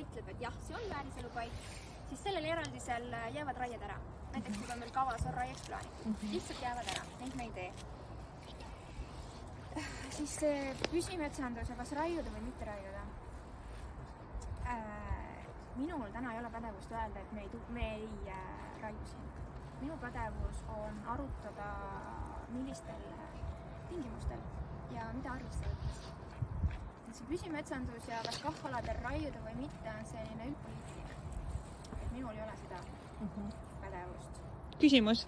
ütleb, et jah, see on vääriselupaik, siis sellel eraldisel jäävad raied ära. Näiteks kui on meil kavas on raieks plaanid, lihtsalt jäävad ära, neid me ei tee. Siis püsimetsandus ja kas raiuda või mitte raiuda. Minul täna ei ole pädevust öelda, et me ei raiu siin. Minu pädevus on arutada, millistel tingimustel ja mida arvesse võttes. See püsimetsandus ja kas KAH-aladel raiuda või mitte on selline üldpoliitiline. Minul ei ole seda pädevust. Küsimus.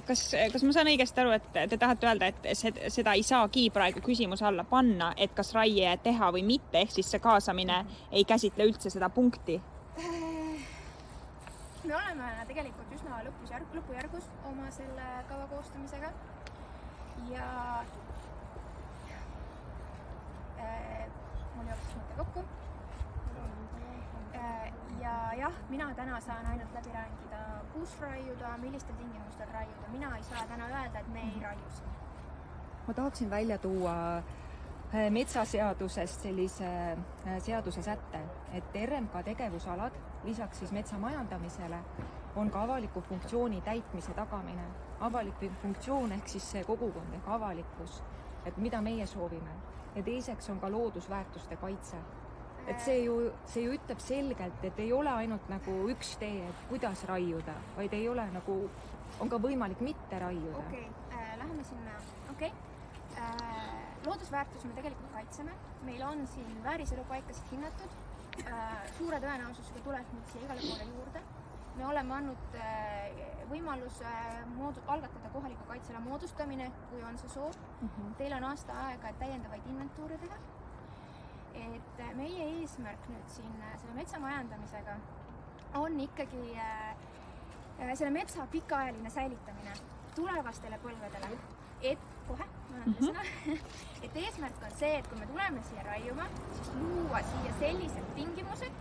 Kas ma saan õigesti aru, et te tahate öelda, et seda ei saagi praegu küsimuse alla panna, et kas raie teha või mitte, ehk siis see kaasamine ei käsitle üldse seda punkti? Me oleme tegelikult üsna lõpujärgus oma selle kava koostamisega ja mul jooksis mõte kokku. Ja jah, mina täna saan ainult läbi rääkida, kus raiuda, millistel tingimustel raiuda. Mina ei saa täna öelda, et me ei raiu siin. Ma tahaksin välja tuua metsaseadusest sellise seaduse sätte, et RMK tegevusalad lisaks siis metsa majandamisele on ka avaliku funktsiooni täitmise tagamine. Avalik funktsioon ehk siis see kogukond ehk avalikkus, et mida meie soovime. Ja teiseks on ka loodusväärtuste kaitse. Et see ju ütleb selgelt, et ei ole ainult nagu üks tee, et kuidas raiuda, vaid ei ole nagu, on ka võimalik mitte raiuda. Okei, läheme sinna. Okei. Loodusväärtus me tegelikult kaitseme. Meil on siin vääriselupaikasid hinnatud. Suure tõenäosusega tuleb nüüd siia igale poole juurde. Me oleme andnud võimaluse algatada kohaliku kaitsela moodustamine, kui on see soov. Teil on aasta aega täiendavaid inventuure teha. Et meie eesmärk nüüd siin selle metsa majandamisega on ikkagi selle metsa pikaajaline säilitamine tulevastele põlvedele. Et eesmärk on see, et kui me tuleme siia raiuma, siis luua siia sellised tingimused,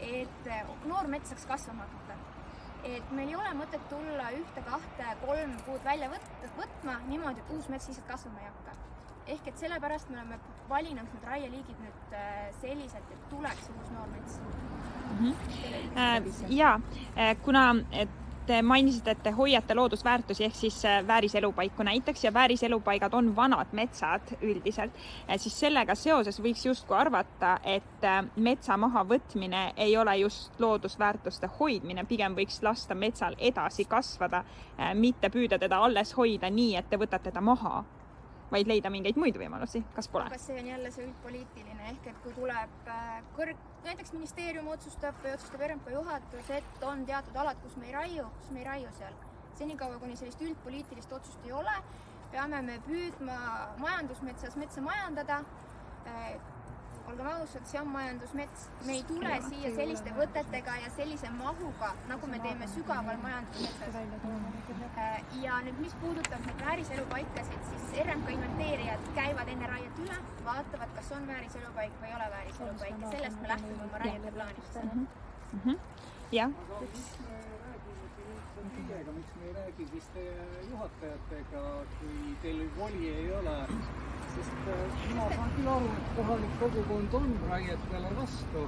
et noor mets saaks kasvama hakata. Et meil ei ole mõtet tulla 1, 2, 3 kuud välja võtma niimoodi, et uus mets lihtsalt kasvama ei hakka. Ehk et sellepärast me oleme valinud need raieliigid nüüd selliselt, et tuleks uus noor mets. Jaa, kuna te mainisite, et te hoiate loodusväärtusi ehk siis vääriselupaiku näiteks ja vääriselupaigad on vanad metsad üldiselt, siis sellega seoses võiks justkui arvata, et metsa mahavõtmine ei ole just loodusväärtuste hoidmine, pigem võiks lasta metsal edasi kasvada, mitte püüda teda alles hoida nii, et te võtate ta maha, vaid leida mingeid muid võimalusi, kas pole? Aga see on jälle see üldpoliitiline, ehk et kui tuleb näiteks ministeerium otsustab või otsustab RMK juhatus, et on teatud alad, kus me ei raiu seal. Senikaua, kuni sellist üldpoliitilist otsust ei ole, peame me püüdma majandusmetsas metsa majandada. Olgem ausad, see on majandusmets. Me ei tule siia selliste võtetega ja sellise mahuga, nagu me teeme sügaval majandusmetsas. Ja nüüd, mis puudutab neid vääriselupaikasid, siis RMK inventeerijad käivad enne raiet üle, vaatavad, kas on vääriselupaik või ei ole vääriselupaik. Ja sellest me lähtume oma raiete plaanist. Jah. Miks me ei räägi siis teie juhatajatega, kui teil voli ei ole? Sest mina saan küll aru, et kohalik kogukond on raietele vastu,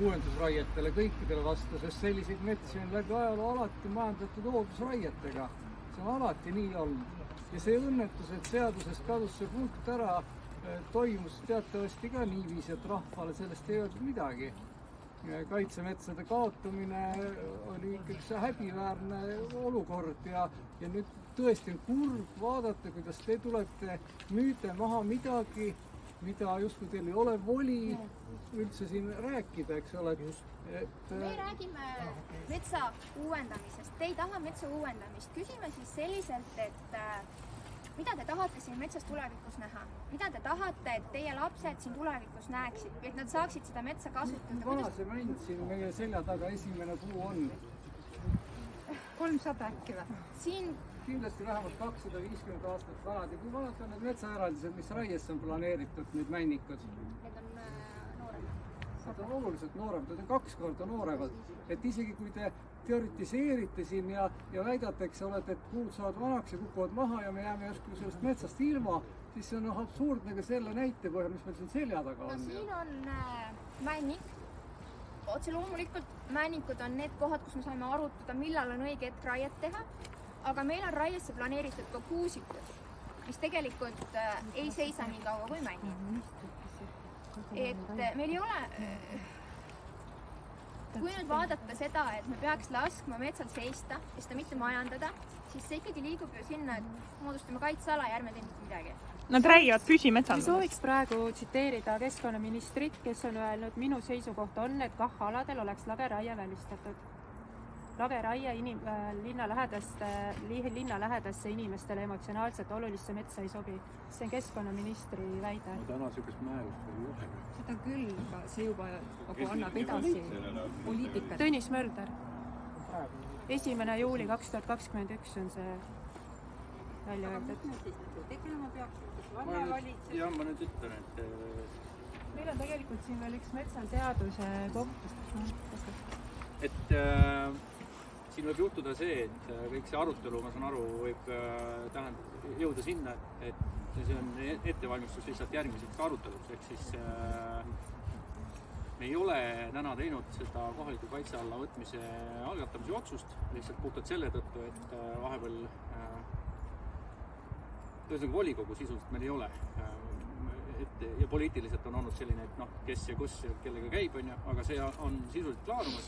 uuendusraietele, kõikidele vastu, sest selliseid metsi on läbi ajaloo alati majandatud hoodusraietega. See on alati nii olnud. Ja see õnnetus, et seadusest kadus see punkt ära, toimus teatavasti ka niiviisi, et rahvale sellest ei öeldud midagi. Kaitsemetsade kaotamine oli ikkagi see häbiväärne olukord ja nüüd tõesti on kurb vaadata, kuidas te tulete müüte maha midagi, mida justkui teil ei ole voli üldse siin rääkida, eks ole. Me räägime metsa uuendamisest. Te ei taha metsa uuendamist. Küsime siis selliselt, et mida te tahate siin metsas tulevikus näha? Mida te tahate, et teie lapsed siin tulevikus näeksid, et nad saaksid seda metsa kasutada? Vana see mänd siin meie selja taga esimene puu on? 300 äkki või? Siin kindlasti vähemalt 250 aastat vanad ja kui vanad on need metsaeraldised, mis raiesse on planeeritud, need männikud? Need on nooremad. Need on oluliselt nooremad, need on 2 korda nooremad. Et isegi kui te teoritiseerite siin ja väidate, eks olete, et puud saavad vanaks ja kukuvad maha ja me jääme järsku sellest metsast ilma, siis see on absurdne ka selle näite põhjal, mis meil siin selja taga on. No siin on männik. Otse loomulikult männikud on need kohad, kus me saame arutada, millal on õige hetk raiet teha, aga meil on raiesse planeeritud ka kuusikud, mis tegelikult ei seisa nii kaua kui männik. Et meil ei ole, kui nüüd vaadata seda, et me peaks laskma metsal seista ja seda mitte majandada, siis see ikkagi liigub ju sinna, et moodustame kaitseala ja ärme tee mitte midagi. Nad räägivad püsimetsandusest. Sooviks praegu tsiteerida keskkonnaministrit, kes on öelnud, minu seisukoht on, et KAH-aladel oleks lageraie välistatud. Lageraie linnalähedasse inimestele emotsionaalselt olulisse metsa ei sobi. See on keskkonnaministri väide. No täna sükest määrust ei ole. seda küll, aga see juba nagu annab edasi poliitikat. Tõnis Mölder. 1. juuli 2021 on see välja öeldud. Ma nüüd ütlen, et Meil on tegelikult siin veel üks metsaseaduse koht. siin võib juhtuda see, et kõik see arutelu, ma saan aru, võib jõuda sinna, et see on ettevalmistus lihtsalt järgmiseks aruteluks, ehk siis me ei ole täna teinud seda kohaliku kaitse alla võtmise algatamise otsust, lihtsalt puhtalt selle tõttu, et vahepeal ühesõnaga volikogu sisuliselt meil ei ole. Ja poliitiliselt on olnud selline, et noh, kes ja kus ja kellega käib, aga see on sisuliselt klaarumas,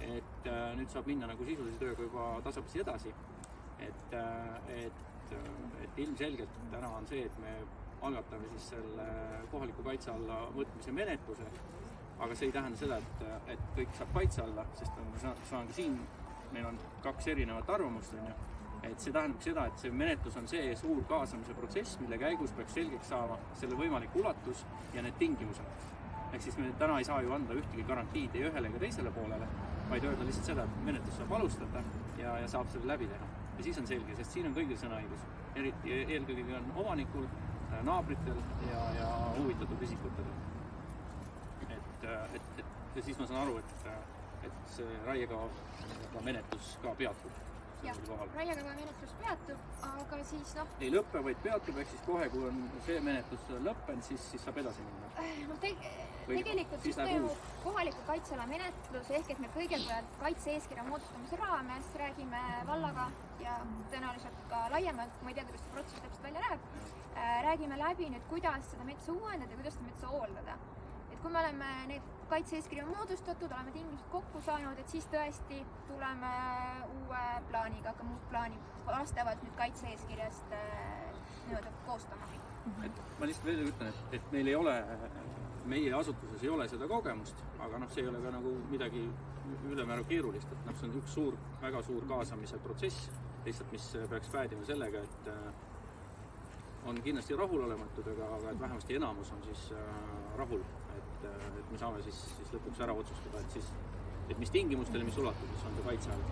et nüüd saab minna nagu sisulise tööga juba tasapisi edasi. Et ilmselgelt täna on see, et me algatame siis selle kohaliku kaitse alla võtmise menetluse, aga see ei tähenda seda, et kõik saab kaitse alla, sest ma saan ka siin, meil on 2 erinevat arvamust, et see tähendab seda, et see menetlus on see suur kaasamise protsess, mille käigus peaks selgeks saama selle võimalik ulatus ja need tingimused. Ehk siis me täna ei saa ju anda ühtegi garantiid ei ühele ega teisele poolele, vaid öelda lihtsalt seda, et menetlus saab alustada ja saab selle läbi teha. Ja siis on selge, sest siin on kõigil sõnaõigus. Eriti eelkõige on omanikul, naabritel ja huvitatud isikutel. Ja siis ma saan aru, et see raiekava menetlus ka peatub. Jah, raiekava menetlus peatub, aga siis noh... Ei lõppe, vaid peatub, ehk siis kohe, kui on see menetlus lõppenud, siis saab edasi minna. Tegelikult siis toimub kohaliku kaitseala menetlus, ehk et me kõigepealt kaitse-eeskirja moodustamise raames räägime vallaga ja tõenäoliselt ka laiemalt, ma ei tea, kuidas see protsess täpselt välja näeb, räägime läbi nüüd, kuidas seda metsa uuendada ja kuidas seda metsa hooldada. Kui me oleme need kaitse-eeskirja moodustatud, oleme tingimused kokku saanud, et siis tõesti tuleme uue plaaniga, aga muud plaani vastavalt nüüd kaitse-eeskirjast koostama. Ma lihtsalt veel ütlen, et meil ei ole, meie asutuses ei ole seda kogemust, aga see ei ole ka nagu midagi ülemäära keerulist, et see on üks väga suur kaasamise protsess, lihtsalt mis peaks päädima sellega, et on kindlasti rahulolematud, aga et vähemasti enamus on siis rahul, et me saame siis lõpuks ära otsustada, et mis tingimustel, mis ulatuses on see kaitse all.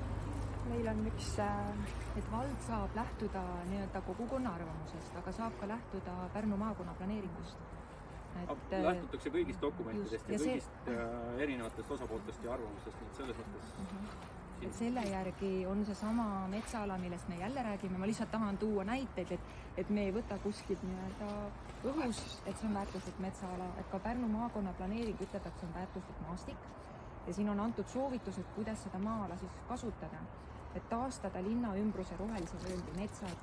Meil on üks, et vald saab lähtuda nii-öelda kogukonna arvamusest, aga saab ka lähtuda Pärnu maakonna planeeringust. Lähtutakse kõigist dokumentidest ja kõigist erinevatest osapooltest ja arvamustest, nii et selles mõttes... Et selle järgi on see sama metsaala, millest me jälle räägime, ma lihtsalt tahan tuua näiteid, et me ei võta kuskilt nii-öelda õhus, et see on väärtuslik metsaala, et ka Pärnu maakonna planeering ütleb, et see on väärtuslik maastik ja siin on antud soovitused, kuidas seda maa-ala siis kasutada, et taastada linna ümbruse rohelise vööndi metsad,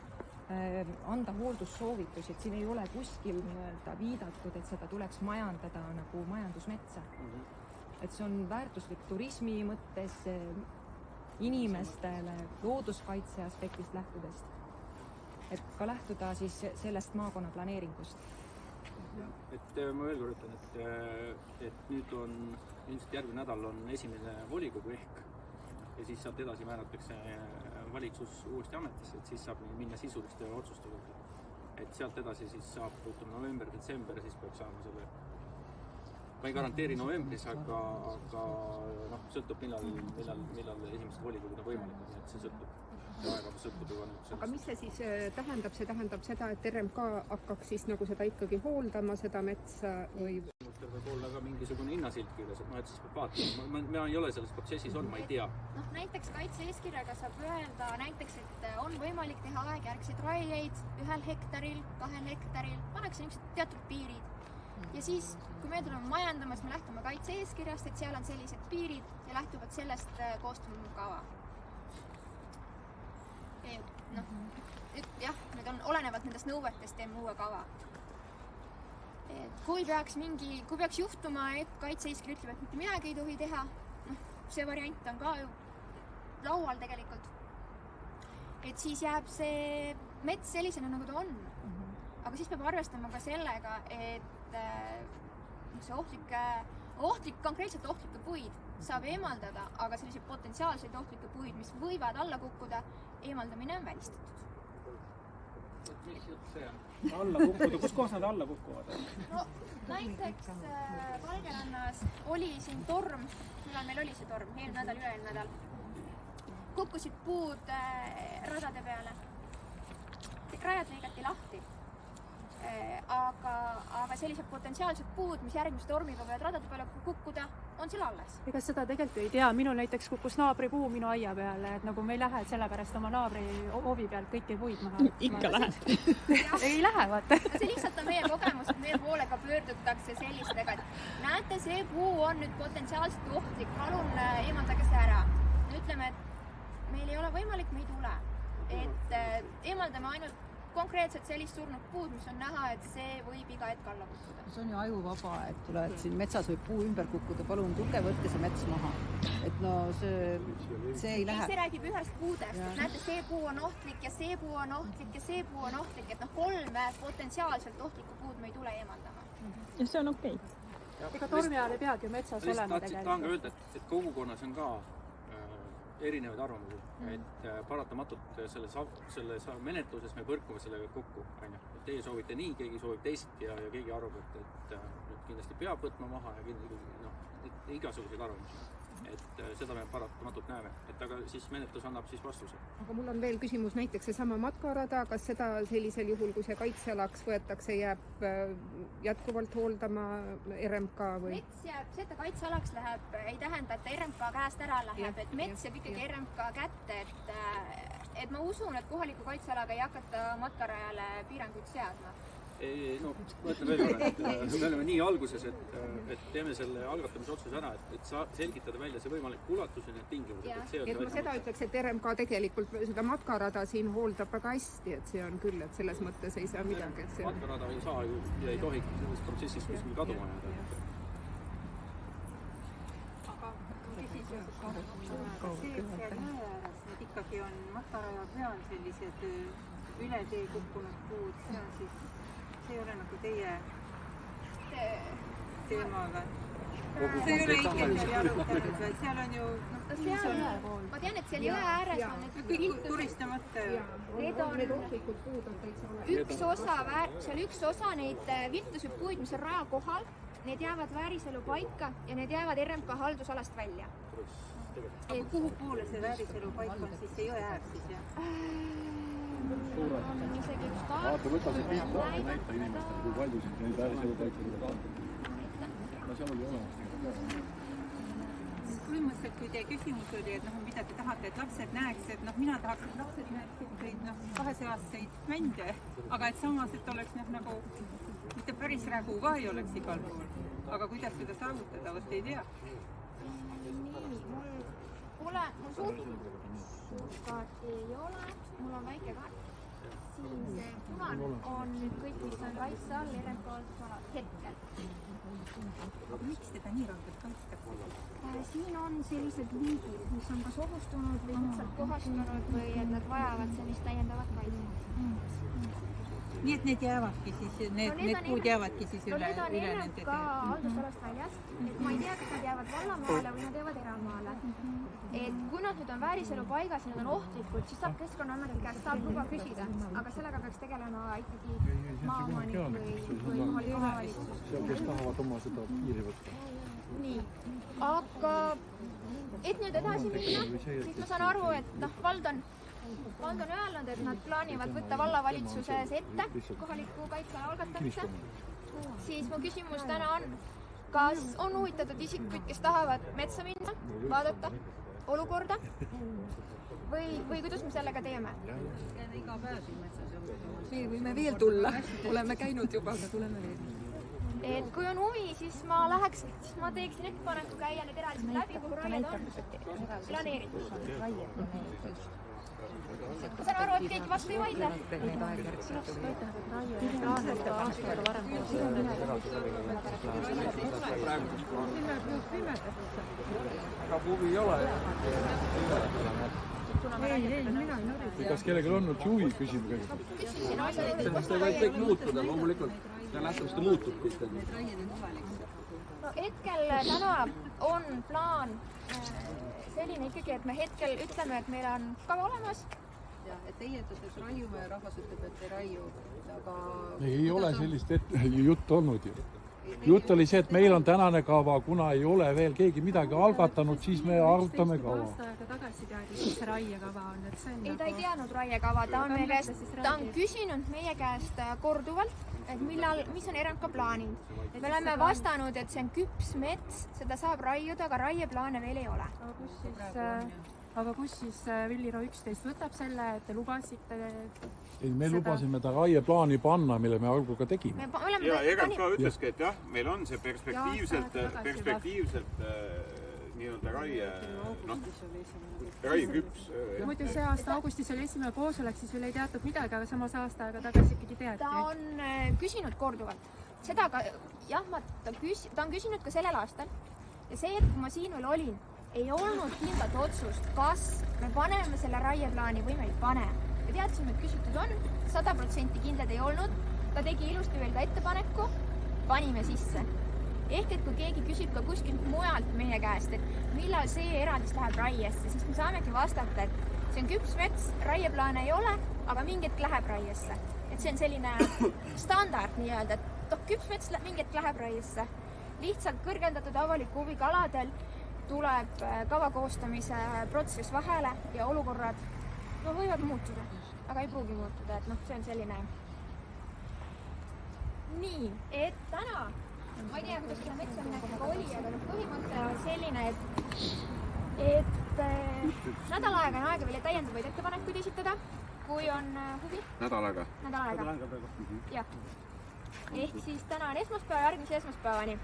anda hooldussoovitusi, et siin ei ole kuskil nii-öelda viidatud, et seda tuleks majandada nagu majandusmetsa. Et see on väärtuslik turismi mõttes, inimestele looduskaitse aspektist lähtudest, et ka lähtuda siis sellest maakonna planeeringust. Et ma veel kord ütlen, et nüüd on ilmselt järgmine nädal on esimene volikogu ehk ja siis sealt edasi määratakse valitsus uuesti ametisse, et siis saab minna sisuliste otsuste juurde. Et sealt edasi siis saab november, detsember, siis peaks saama selle. Ma ei garanteeri novembris, aga sõltub millal esimesed volikogud on võimalikud, nii et see sõltub. Aga mis see siis tähendab? See tähendab seda, et RMK hakkaks siis nagu seda ikkagi hooldama, seda metsa või? Võib olla ka mingisugune hinnasilt küljes, et siis peab vaatama. Ma ei ole selles protsessis olnud, ma ei tea. Näiteks kaitse-eeskirjaga saab öelda näiteks, et on võimalik teha aegjärgseid raieid 1 hektaril, 2 hektaril, pannakse niisugused teatud piirid. ja siis, kui me tuleme majandama, siis me lähtume kaitse-eeskirjast, et seal on sellised piirid ja lähtuvalt sellest koostame kava. Noh, jah, need on olenevalt nendest nõuetest teeme uue kava. Et kui peaks juhtuma, et kaitse-eeskiri ütleb, et mitte midagi ei tohi teha, noh, see variant on ka ju laual tegelikult. Et siis jääb see mets sellisena, nagu ta on. Aga siis peab arvestama ka sellega, et see konkreetselt ohtlikke puid saab eemaldada, aga selliseid potentsiaalseid ohtlikke puid, mis võivad alla kukkuda, eemaldamine on välistatud. Mis jutt see on? Alla kukkuda, kus kohas nad alla kukuvad? No näiteks Valgerannas oli siin torm, millal meil oli see torm, eelmine nädal, üle-eelmine nädal. Kukkusid puud radade peale. Rajad lõigati lahti. Aga sellised potentsiaalsed puud, mis järgmise tormiga võivad radade peale kukkuda, on seal alles. Ega seda tegelikult ei tea, minul näiteks kukkus naabripuu minu aia peale, et nagu me ei lähe sellepärast oma naabri hoovi pealt kõiki puid maha. Ikka lähed. Ei lähe, vaata. See lihtsalt on meie kogemus, et meie poolega pöördutakse sellistega, et näete, see puu on nüüd potentsiaalselt ohtlik, palun eemaldage see ära. Me ütleme, et meil ei ole võimalik, me ei tule. Et eemaldame ainult konkreetselt sellist surnud puud, mis on näha, et see võib iga hetk alla kukkuda. See on ju ajuvaba, et tuled siin metsas võib puu ümber kukkuda, palun tulge, võtke see mets maha. Et no see ei lähe. See räägib ühest puudest, et näete, see puu on ohtlik ja see puu on ohtlik ja see puu on ohtlik, et 3 potentsiaalselt ohtlikku puud me ei tule eemaldama. Ja see on okei. Ega tormi ajal ei peagi metsas olema tegelikult. Tahan ka öelda, et kogukonnas on ka erinevaid arvamusi, et paratamatult selles menetluses me põrkume sellega kokku, teie soovite nii, keegi soovib teisiti ja keegi arvab, et kindlasti peab võtma maha ja igasuguseid arvamusi. Et seda me paratamatult näeme, et aga siis menetlus annab siis vastuse. Aga mul on veel küsimus, näiteks seesama matkarada, kas seda sellisel juhul, kui see kaitsealaks võetakse, jääb jätkuvalt hooldama RMK või? Mets jääb, see, et ta kaitsealaks läheb, ei tähenda, et ta RMK käest ära läheb, et mets jääb ikkagi RMK kätte, et ma usun, et kohaliku kaitsealaga ei hakata matkarajale piiranguid seadma. No, ma ütlen veel korra, et me oleme nii alguses, et teeme selle algatamise otsuse ära, et selgitada välja see võimalik ulatus ja need tingimused. Et ma seda ütleks, et RMK tegelikult seda matkarada siin hooldab väga hästi, et see on küll, et selles mõttes ei saa midagi. Matkarada ei saa ju ja ei tohi sellest protsessist kuskil kaduma jääda. Aga küsis see, et seal jää ääres need ikkagi on matkaraja peal sellised üle tee kukkunud puud, see on siis see ei ole nagu teie teema või? See ei ole ikkagi arutanud või? Seal on ju... Ma tean, et seal jõe ääres on kõik turistamata ju. Need ohtlikud puud on täitsa üks osa neid viltusid puid, mis on raja kohal, need jäävad vääriselu paika ja need jäävad RMK haldusalast välja. Aga kuhu poole see vääriselu paik on siis see jõe äär siis jah? On isegi üks kaart. Vaata, võta see pilt, näita inimestele, kui palju siin neid vääriselu on. No seal oli olemas. Põhimõtteliselt, kui teie küsimus oli, et mida te tahate, et lapsed näeks, et mina tahaks, et lapsed näeks selliseid 2-aastaseid mände, aga et samas, et oleks nagu mitte päris rägu ka ei oleks igal pool. Aga kuidas seda saavutada, vast ei tea. Mul suurt kaarti ei ole, mul on väike kaart. Siin see punane on nüüd kõik, mis on kaitse all, RMK haldusalad hetkel. Aga miks teda nii rangelt kaitstakse? Siin on sellised liigid, mis on kas ohustunud või lihtsalt kohastunud või et nad vajavad sellist täiendavat kaitset. Nii et need jäävadki siis, need puud jäävadki siis üle nende teed? Need on RMK haldusalast väljas, et ma ei tea, kas nad jäävad vallamaale või nad jäävad eramaale. Et kui nad nüüd on vääriselu paigas ja nad on ohtlikud, siis saab Keskkonnaameti käest saab luba küsida, aga sellega peaks tegelema ikkagi maaomanik või kohalik omavalitsus. Seal, kes tahavad oma seda piiri võtta. Nii, aga et nüüd edasi minna, siis ma saan aru, et vald on öelnud, et nad plaanivad võtta vallavalitsuses ette kohaliku kaitseala algatamise. Siis mu küsimus täna on, kas on huvitatud isikuid, kes tahavad metsa minna, vaadata olukorda või kuidas me sellega teeme? Iga päev siin metsas. Võime veel tulla. Oleme käinud juba, aga tuleme veel. et kui on huvi, siis ma teeksin ettepaneku käia need eraldised läbi, kuhu raied on planeeritud. Ma saan aru, et keegi vastu ei vaidle. Aga huvi ei ole. Kas kellelgi on nüüd huvi küsida kõigepealt? Sellest võib kõik muutuda, loomulikult. Ja lähtub seda muutub kõik. No hetkel täna on plaan selline ikkagi, et me hetkel ütleme, et meil on kava olemas. Et teie ütlete, et raiume ja rahvas ütleb, et ei raiu. Aga Ei ole sellist juttu olnud ju. Jutt oli see, et meil on tänane kava, kuna ei ole veel keegi midagi algatanud, siis me arutame kava. Aasta aega tagasi teadis, mis see raiekava on, et see on Ei, ta ei teadnud raiekava, ta on küsinud meie käest korduvalt, et mis on RMK plaanid. Me oleme vastanud, et see on küps mets, seda saab raiuda, aga raieplaane veel ei ole. Aga kus siis Villiro 11 võtab selle, et te lubasite? Me lubasime ta raieplaani panna, mille me algul ka tegime. Ja RMK ütleski, et jah, meil on see perspektiivselt nii-öelda raieküps. Muidu see aasta augustis oli esimene koosolek, siis veel ei teatud midagi, aga samas aasta aega tagasi ikkagi teati. Ta on küsinud korduvalt. Seda ka, jah, ta on küsinud ka sellel aastal. Ja see, et kui ma siin veel olin, ei olnud kindlat otsust, kas me paneme selle raieplaani või me ei pane. Me teadsime, et küsitud on, 100% kindlad ei olnud. Ta tegi ilusti veel ka ettepaneku, panime sisse. Ehk et kui keegi küsib ka kuskilt mujalt meie käest, et millal see eraldis läheb raiesse, siis me saamegi vastata, et see on küps mets, raieplaane ei ole, aga mingi hetk läheb raiesse. Et see on selline standard nii-öelda, et küps mets mingi hetk läheb raiesse. Lihtsalt kõrgendatud avaliku huviga aladel tuleb kava koostamise protsess vahele ja olukorrad võivad muutuda, aga ei pruugi muutuda, et see on selline. Nii, et täna, ma ei tea, kuidas seda metsaminekuga oli, aga põhimõte on selline, et nädal aega on aega veel täiendavaid ettepanekuid esitada, kui on huvi. Nädal aega? Nädal aega. Jah. Ehk siis täna on esmaspäeva, järgmise esmaspäevani.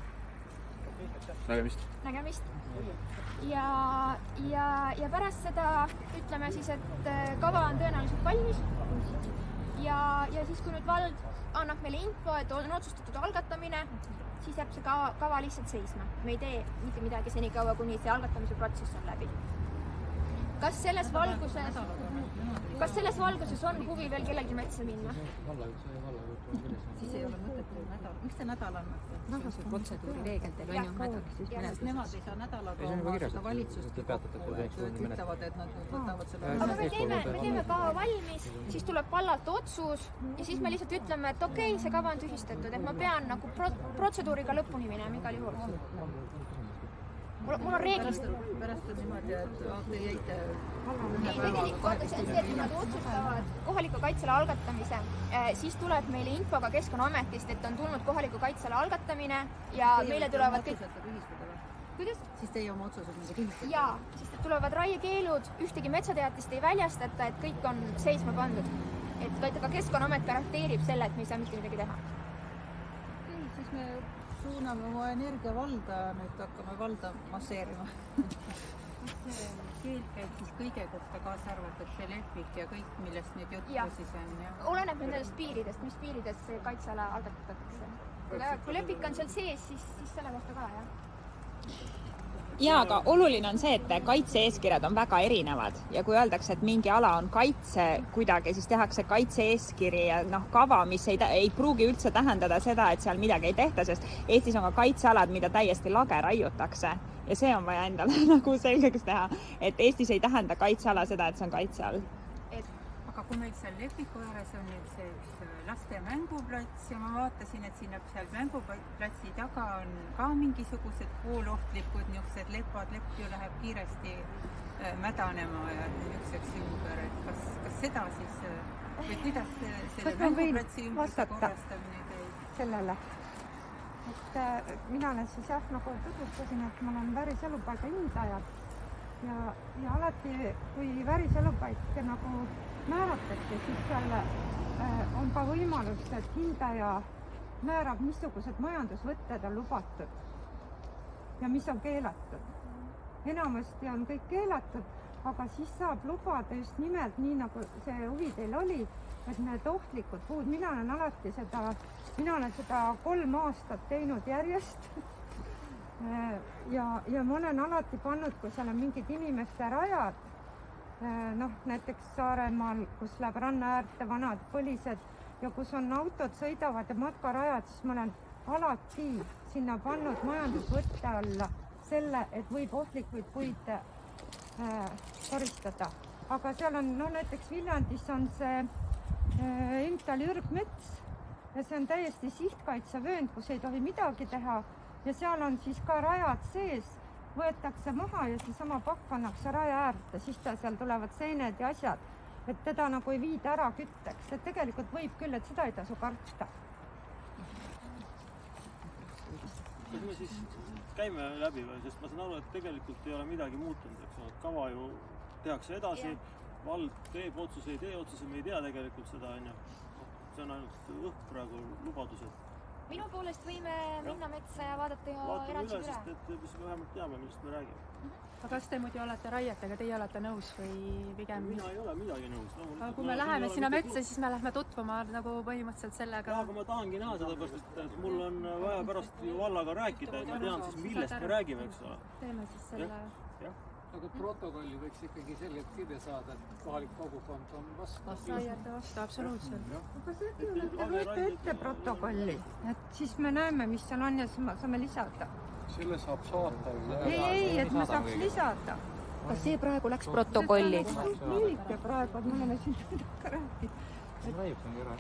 Nägemist. Ja pärast seda ütleme siis, et kava on tõenäoliselt valmis ja siis kui nüüd vald annab meile info, et on otsustatud algatamine, siis jääb see kava lihtsalt seisma. Me ei tee mitte midagi senikaua, kuni see algatamise protsess on läbi. Kas selles valguses on huvi veel kellelgi metsa minna? Siis ei ole mõtet nädal. Miks te nädal annate? See protseduuri reegeldel on ju nädal. Sest nemad ei saa nädalaga oma seda valitsust ütlevad, et nad võtavad selle. Aga me teeme kava valmis, siis tuleb vallalt otsus ja siis me lihtsalt ütleme, et okei, see kava on tühistatud, et ma pean nagu protseduuriga lõpuni minema igal juhul. Mul on reeglist. Pärast on niimoodi, et te jäite... Ei, tegelikult see on see, et kui nad otsustavad kohaliku kaitsele algatamise, siis tuleb meile info ka Keskkonnaametist, et on tulnud kohaliku kaitsele algatamine ja meile tulevad kõik... Kuidas? Siis teie oma otsused nagu kinnitate? Jaa, siis tulevad raiekeelud, ühtegi metsateatist ei väljastata, et kõik on seisma pandud. Et ka Keskkonnaamet garanteerib selle, et me ei saa mitte midagi teha. Siis me suuname oma energia valda, nüüd hakkame valda masseerima. Keel käib siis kõige kohta kaasa arvatud see lepik ja kõik, millest nüüd juttu siis on. Oleneb nendest piiridest, mis piirides see kaitseala algatatakse. Kui lepik on seal sees, siis selle kohta ka, jah. Jaa, aga oluline on see, et kaitse-eeskirjad on väga erinevad ja kui öeldakse, et mingi ala on kaitse kuidagi, siis tehakse kaitse-eeskiri ja kava, mis ei pruugi üldse tähendada seda, et seal midagi ei tehta, sest Eestis on ka kaitsealad, mida täiesti lage raiutakse ja see on vaja endale nagu selgeks teha, et Eestis ei tähenda kaitseala seda, et see on kaitseall. Aga kui meil seal Lepiku ääres on nüüd see üks laste mänguplats ja ma vaatasin, et seal mänguplatsi taga on ka mingisugused poolohtlikud niisugused lepad, lepp ju läheb kiiresti mädanema ja niisuguseks ümber, et kas seda siis või kuidas selle mänguplatsi ümbruse korrastamine käib? Sellele. Et mina olen siis nagu tutvustasin, et ma olen vääriselupaiga hindaja ja alati, kui vääriselupaik nagu määratleti, siis seal on ka võimalus, et hindaja määrab, missugused majandusvõtted on lubatud ja mis on keelatud. Enamasti on kõik keelatud, aga siis saab lubada just nimelt nii, nagu see huvi teil oli, et need ohtlikud puud, mina olen seda 3 aastat teinud järjest ja ma olen alati pannud, kui seal on mingid inimeste rajad, näiteks Saaremaal, kus läheb ranna äärde vanad põlised ja kus on autod sõidavad ja matkarajad, siis ma olen alati sinna pannud majandusvõtte alla selle, et võib ohtlikuid puid koristada. Aga seal on, näiteks Viljandis on see Imtal ürgmets ja see on täiesti sihtkaitsevöönd, kus ei tohi midagi teha ja seal on siis ka rajad sees, võetakse maha ja seesama pakk pannakse raja äärde, siis seal tulevad seened ja asjad, et teda nagu ei viida ära kütteks, et tegelikult võib küll, et seda ei tasu karta. Kas me siis käime läbi või, sest ma saan aru, et tegelikult ei ole midagi muutunud, eks ole, kava ju tehakse edasi, vald teeb otsuse, ei tee otsuse, me ei tea tegelikult seda, see on ainult õhk praegu lubadused. Minu poolest võime minna metsa ja vaadata ja eraldused üle. Sest et me vähemalt teame, millest me räägime. Aga kas te muidu olete raietega, teie olete nõus või pigem? Mina ei ole midagi nõus. Aga kui me läheme sinna metsa, siis me lähme tutvuma nagu põhimõtteliselt sellega. Aga ma tahangi näha seda pärast, et mul on vaja pärast ju vallaga rääkida, et ma tean siis, millest me räägime, eks ole. Teeme siis selle... Aga protokolli võiks ikkagi selgelt kirja saada, et kohalik kogukond on vastu. Raiete vastu, absoluutselt. Aga see te võite ette protokolli, et siis me näeme, mis seal on ja siis me saame lisada. Selle saab saata. Ei, et me saaks lisada. Kas see praegu läks protokolli? Millike praegu, et me oleme siin ka rääkinud. See raiub on ära.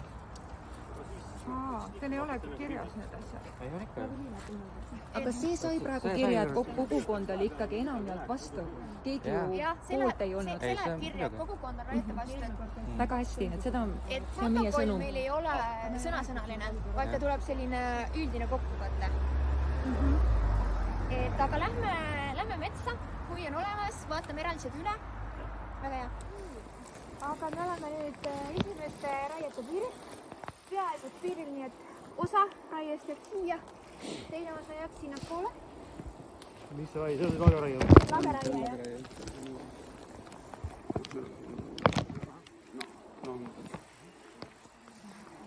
Teil ei olegi kirjas need asjad. Aga see sai praegu kirja, et kogukond oli ikkagi enamjaolt vastu. Keegi ju poolt ei olnud. See läheb kirja, et kogukond on raiete vastu. Väga hästi, et see on meie protokoll sõnum. meil ei ole sõnasõnaline, vaid ta tuleb selline üldine kokkuvõte. Aga lähme metsa, kui on olemas, vaatame eraldised üle. Väga hea. Aga me oleme nüüd esimeste raiete piiril. Peaaegu piiril, nii et osa raiest jääb siia, teine osa jääb sinna poole. Mis rai? See on lageraie? Lageraie, jah.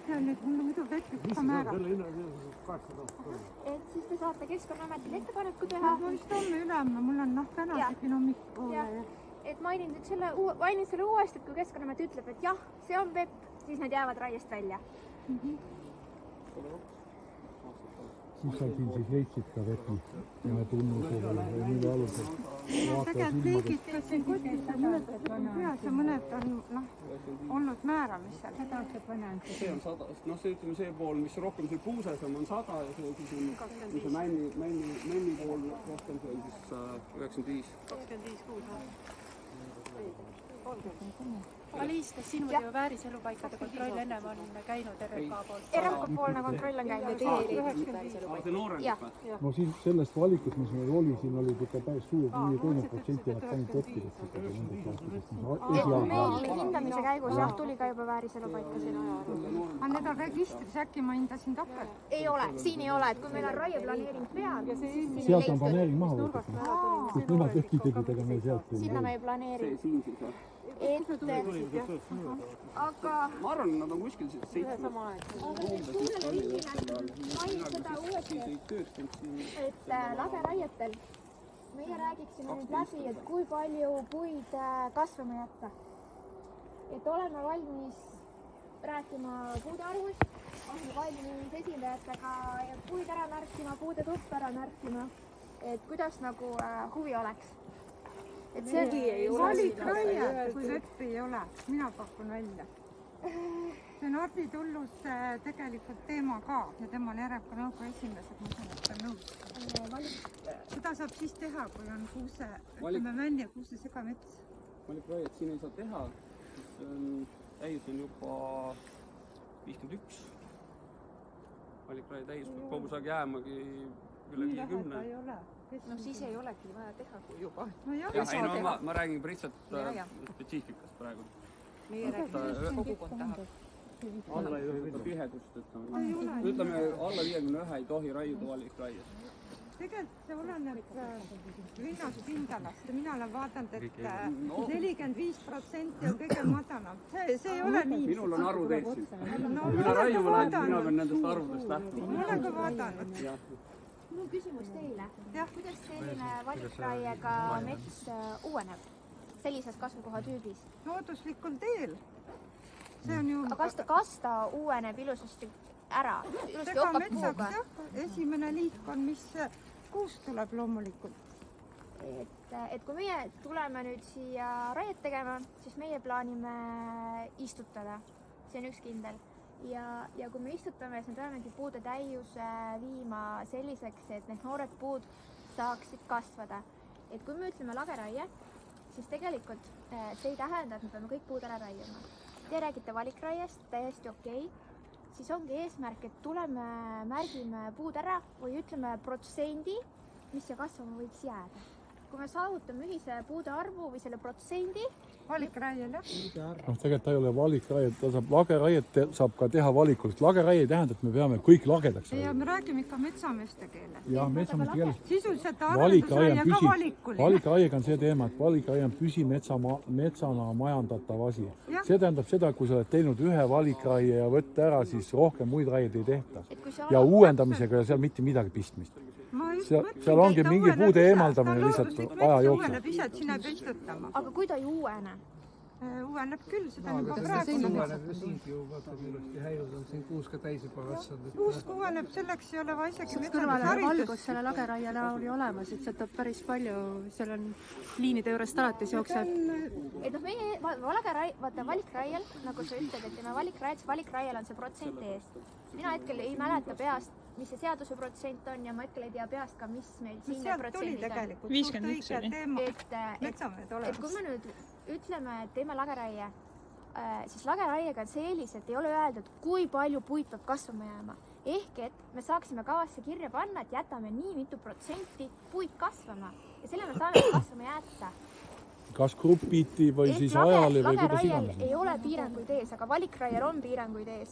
See on nüüd muidu vekkis ka määrab. Et siis te saate Keskkonnaametile ettepaneku teha. Ma vist homme ülemäe, mul on täna tegin hommikupoole. Et mainin selle uuesti, et kui Keskkonnaamet ütleb, et jah, see on PEP, siis need jäävad raiest välja. Mis sa siin siis leidsid ka vepi ja tunnusega või mille alusel? Tegelikult liigid ka siin kotis on peas ja mõned on olnud määramisel. Seda ütleb Vene. See on 100, see ütleme see pool, mis rohkem see puuses on 100 ja see männi pool rohkem, see on siis 95. 25-6. Aliis, kas siin muidu vääriselupaikade kontroll ennem on käinud RMK poolt? RMK poolne kontroll on käinud. No siin sellest valikust, mis meil oli, siin oli ikka päris suur, 30% jääb ainult õppidest. Meil hindamise käigus tuli ka juba vääriselupaikasid. Aga need on registris, äkki ma hindasin topelt? Ei ole, siin ei ole, et kui meil on raieplaneering peal, siis sealt on planeering maha võetud. Sest nemad õppitegudega meil sealt tuli. Sinna me ei planeeri. Aga ma arvan, nad on kuskil 7. Aga nüüd kuulele riigile mainin seda uuesti, et lageraietel meie räägiksime nüüd läbi, et kui palju puid kasvama jätta. Et oleme valmis rääkima puude arvust, oleme valmis esindajatega puid ära märkima, puude gruppi ära märkima, et kuidas nagu huvi oleks. Et see valik raie, kui veppi ei ole, mina pakun välja. See on Hardi Tullus tegelikult teema ka ja tema on RMK nõukogu esimees, et ma usun, et ta on nõus. Seda saab siis teha, kui on kuuse, ütleme männi ja kuuse segamets. Valikraiet siin ei saa teha, täis on juba 51. Valikraie täis, kogu saab jäämagi üle 50. No siis ei olegi vaja teha, kui juba. Ma räägin lihtsalt spetsiifikast praegu. Meie räägime kogukond tahab. alla ei tohi tihedust, ütleme alla 51 ei tohi raiuda valikraies. Tegelikult see oleneb linnaspindalast ja mina olen vaadanud, et 45% on kõige madalam. See ei ole nii. Minul on arvud ees. Mina raiuma lähen, mina pean nendest arvudest lähtuma. Ma olen ka vaadanud. Mul on küsimus teile. Kuidas selline valikraiega mets uueneb sellises kasvukohatüübis? Looduslikul teel. See on ju... Aga kas ta uueneb ilusasti ära? Ilusasti okkab puuga? Esimene liik on, mis kuust tuleb loomulikult. Et kui meie tuleme nüüd siia raiet tegema, siis meie plaanime istutada. See on üks kindel. Ja kui me istutame, siis me peamegi puude täiuse viima selliseks, et need noored puud saaksid kasvada. Et kui me ütleme lageraie, siis tegelikult see ei tähenda, et me peame kõik puud ära raiuma. Te räägite valikraiest, täiesti okei. Siis ongi eesmärk, et tuleme, märgime puud ära või ütleme protsendi, mis see kasvama võiks jääda. Kui me saavutame ühise puude arvu või selle protsendi... Valikraiel, jah? Tegelikult ta ei ole valikraiet, lageraiet saab ka teha valikult. Lageraie ei tähenda, et me peame kõik lagedaks. Ja me räägime ikka metsameeste keeles. Ja metsameeste keeles. Sisuliselt arendusraie ka valikuline. Valikraiega on see teema, et valikraie on püsimetsana majandatav asi. See tähendab seda, kui sa oled teinud ühe valikraie ja võtta ära, siis rohkem muid raieid ei tehta. Ja uuendamisega seal mitte midagi pistmist. Seal ongi mingi puude eemaldamine lihtsalt aja jooksul. Aga kui ta ei uuene? Uueneb küll, seda on juba praegu. See uueneb ju siingi ju, vaata millusti häinud on siin kuus ka täis juba vatsanud. Kuusk uueneb, selleks ei ole vaja isegi kõrvale valgus selle lageraie näol olemas, et see tõb päris palju, seal on liinide juurest alates jookseb. Et meie valikraiel, nagu sa ütled, et teeme valikraiel, siis valikraiel on see protsent ees. Mina hetkel ei mäleta peast, mis see seaduse protsent on ja ma hetkel ei tea peast ka, mis meil siin protsendid on. 51 oli. Et kui me nüüd ütleme, et teeme lageraie, siis lageraiega on see eelis, et ei ole öeldud, kui palju puit peab kasvama jääma. Ehk et me saaksime kavasse kirja panna, et jätame nii mitu protsenti puit kasvama ja selle me saame kasvama jätta. Kas grupiti või siis ajali või kuidas iganes? Lageraiel ei ole piiranguid ees, aga valikraiel on piiranguid ees.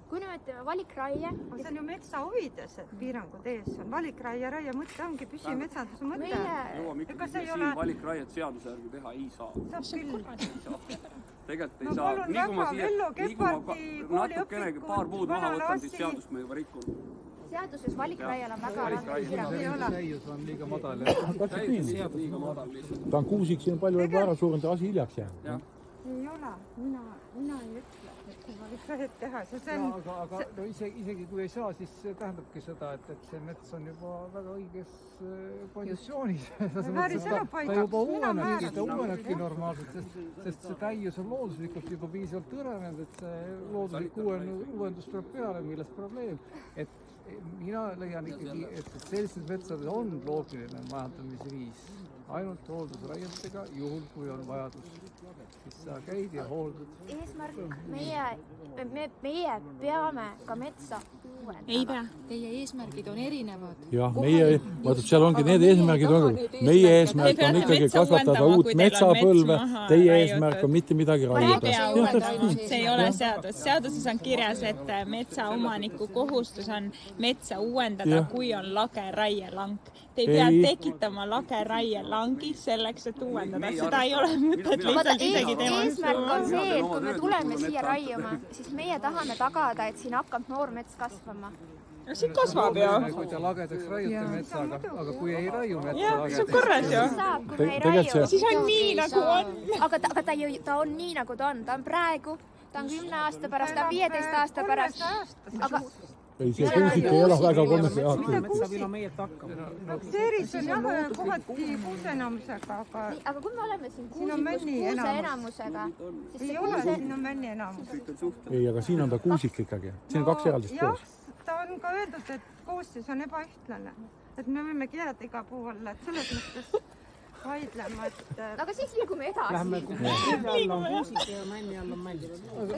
Kui nüüd teeme valikraie... See on ju metsa huvides, et piirangud ees on. Valikraie raie mõte ongi püsimetsanduse mõte. Jõuame ikkagi siin valikraiet seaduse järgi teha ei saa. Saab küll. Tegelikult ei saa. Nii kui ma siia natukene paar puud maha võtan, siis seadust me juba rikkunud. Seaduses valikraiel on väga range piirang. Täius on liiga madal. Ta on kuusik, siin on palju ära suurend asi hiljaks jäänud. Ei ole. Mina ei ütle, et valikraiet teha. Aga isegi kui ei saa, siis see tähendabki seda, et see mets on juba väga õiges kondisioonis. Ta juba uuenebki normaalselt, sest see täius on looduslikult juba piisavalt tõrenenud, et see looduslik uuendus tuleb peale, millest probleem. Mina leian ikkagi, et sellistes metsades on loogiline majandamisviis ainult hooldusraietega, juhul kui on vajadus, siis sa käid ja hooldad. Eesmärk, meie peame ka metsa uuendama. Ei pea. Teie eesmärgid on erinevad. Jah, vaata, seal ongi need eesmärgid, meie eesmärk on ikkagi kasvatada uut metsapõlve, teie eesmärk on mitte midagi raiuda. See ei ole seadus. Seaduses on kirjas, et metsaomaniku kohustus on metsa uuendada, kui on lageraielank. Te ei pea tekitama lageraielangi selleks, et uuendada. Seda ei ole mõtet lihtsalt isegi teema. Eesmärk on see, et kui me tuleme siia raiuma, siis meie tahame tagada, et siin hakkab noor mets kasvama. Siin kasvab ju. Kui te lagedaks raiute metsaga, aga kui ei raiu metsa lagedaks. See on korras ju. Saab, kui me ei raiu. Siis on nii, nagu on. Aga ta on nii, nagu ta on. Ta on praegu, ta on 10 aasta pärast, ta on 15 aasta pärast. Aga... Ei, see kuusik ei ole väga 300 aastat. Seeris on jah kohati kuusenamusega, aga kui me oleme siin kuuse enamusega, siis ei ole, siin on männi enamus. Ei, aga siin on ta kuusik ikkagi. Siin on 2 eraldist koos. Ta on ka öeldud, et koostis on ebaühtlane. Et me võimegi jääda iga puu olla, et selles mõttes vaidlema, et aga siis liigume edasi. all on kuusik ja männi all on männ.